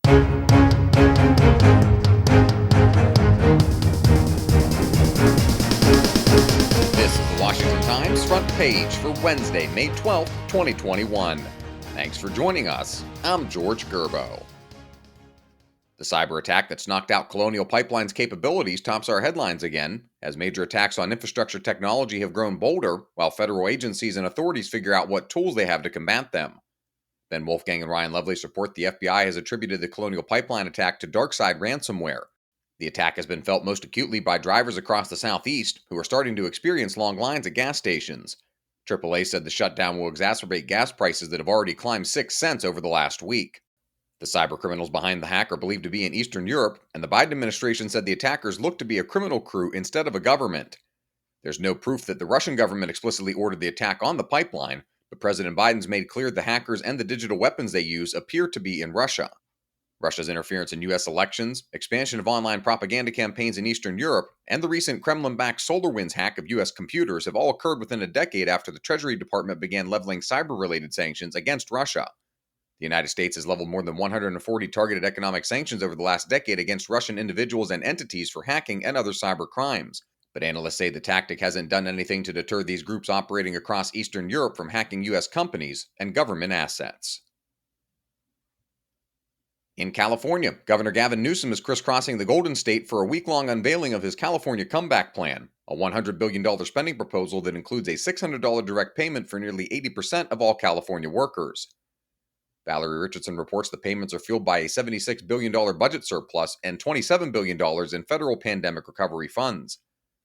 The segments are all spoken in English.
This is the Washington Times front page for Wednesday, May 12th, 2021. Thanks for joining us. I'm George Gerbo. The cyber attack that's knocked out Colonial Pipeline's capabilities tops our headlines again, as major attacks on infrastructure technology have grown bolder, while federal agencies and authorities figure out what tools they have to combat them. Ben Wolfgang and Ryan Lovelace report the FBI has attributed the Colonial Pipeline attack to DarkSide ransomware. The attack has been felt most acutely by drivers across the Southeast, who are starting to experience long lines at gas stations. AAA said the shutdown will exacerbate gas prices that have already climbed 6 cents over the last week. The cybercriminals behind the hack are believed to be in Eastern Europe, and the Biden administration said the attackers look to be a criminal crew instead of a government. There's no proof that the Russian government explicitly ordered the attack on the pipeline, but President Biden's made clear the hackers and the digital weapons they use appear to be in Russia. Russia's interference in U.S. elections, expansion of online propaganda campaigns in Eastern Europe, and the recent Kremlin-backed SolarWinds hack of U.S. computers have all occurred within a decade after the Treasury Department began leveling cyber-related sanctions against Russia. The United States has leveled more than 140 targeted economic sanctions over the last decade against Russian individuals and entities for hacking and other cyber crimes. But analysts say the tactic hasn't done anything to deter these groups operating across Eastern Europe from hacking U.S. companies and government assets. In California, Governor Gavin Newsom is crisscrossing the Golden State for a week-long unveiling of his California Comeback Plan, a $100 billion spending proposal that includes a $600 direct payment for nearly 80% of all California workers. Valerie Richardson reports the payments are fueled by a $76 billion budget surplus and $27 billion in federal pandemic recovery funds.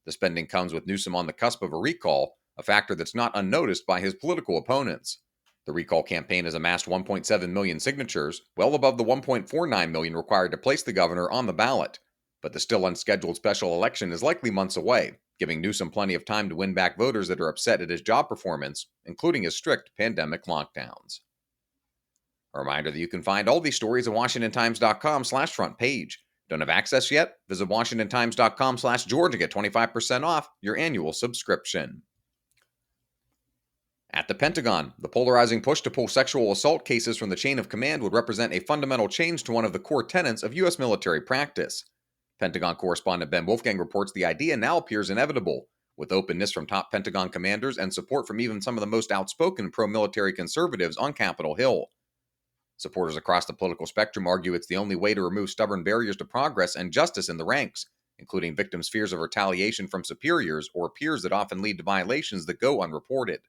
The spending comes with Newsom on the cusp of a recall, a factor that's not unnoticed by his political opponents. The recall campaign has amassed 1.7 million signatures, well above the 1.49 million required to place the governor on the ballot. But the still unscheduled special election is likely months away, giving Newsom plenty of time to win back voters that are upset at his job performance, including his strict pandemic lockdowns. A reminder that you can find all these stories at WashingtonTimes.com/front page. Don't have access yet? Visit WashingtonTimes.com/George to get 25% off your annual subscription. At the Pentagon, the polarizing push to pull sexual assault cases from the chain of command would represent a fundamental change to one of the core tenets of U.S. military practice. Pentagon correspondent Ben Wolfgang reports the idea now appears inevitable, with openness from top Pentagon commanders and support from even some of the most outspoken pro-military conservatives on Capitol Hill. Supporters across the political spectrum argue it's the only way to remove stubborn barriers to progress and justice in the ranks, including victims' fears of retaliation from superiors or peers that often lead to violations that go unreported.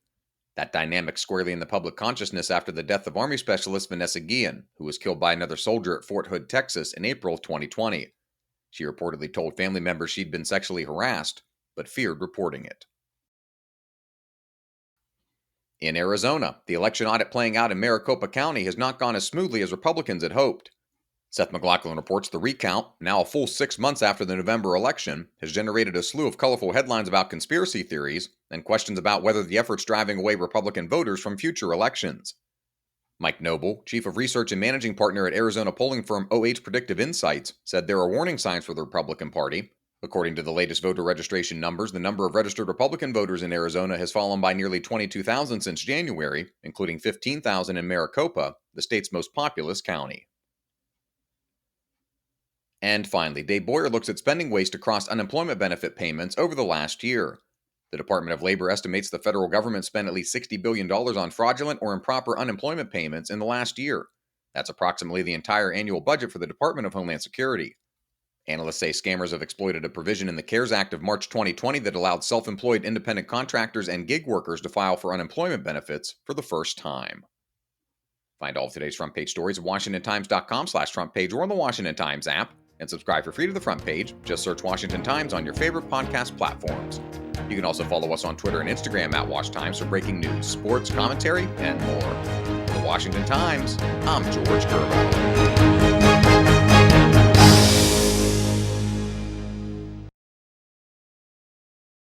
That dynamic squarely in the public consciousness after the death of Army Specialist Vanessa Guillen, who was killed by another soldier at Fort Hood, Texas in April of 2020. She reportedly told family members she'd been sexually harassed, but feared reporting it. In Arizona, the election audit playing out in Maricopa County has not gone as smoothly as Republicans had hoped. Seth MacLachlan reports the recount, now a full 6 months after the November election, has generated a slew of colorful headlines about conspiracy theories and questions about whether the effort's driving away Republican voters from future elections. Mike Noble, chief of research and managing partner at Arizona polling firm OH Predictive Insights, said there are warning signs for the Republican Party. According to the latest voter registration numbers, the number of registered Republican voters in Arizona has fallen by nearly 22,000 since January, including 15,000 in Maricopa, the state's most populous county. And finally, Dave Boyer looks at spending waste across unemployment benefit payments over the last year. The Department of Labor estimates the federal government spent at least $60 billion on fraudulent or improper unemployment payments in the last year. That's approximately the entire annual budget for the Department of Homeland Security. Analysts say scammers have exploited a provision in the CARES Act of March 2020 that allowed self-employed independent contractors and gig workers to file for unemployment benefits for the first time. Find all of today's front page stories at WashingtonTimes.com/front page or on the Washington Times app, and subscribe for free to the front page. Just search Washington Times on your favorite podcast platforms. You can also follow us on Twitter and Instagram at WashTimes for breaking news, sports, commentary, and more. For the Washington Times, I'm George Gerbo.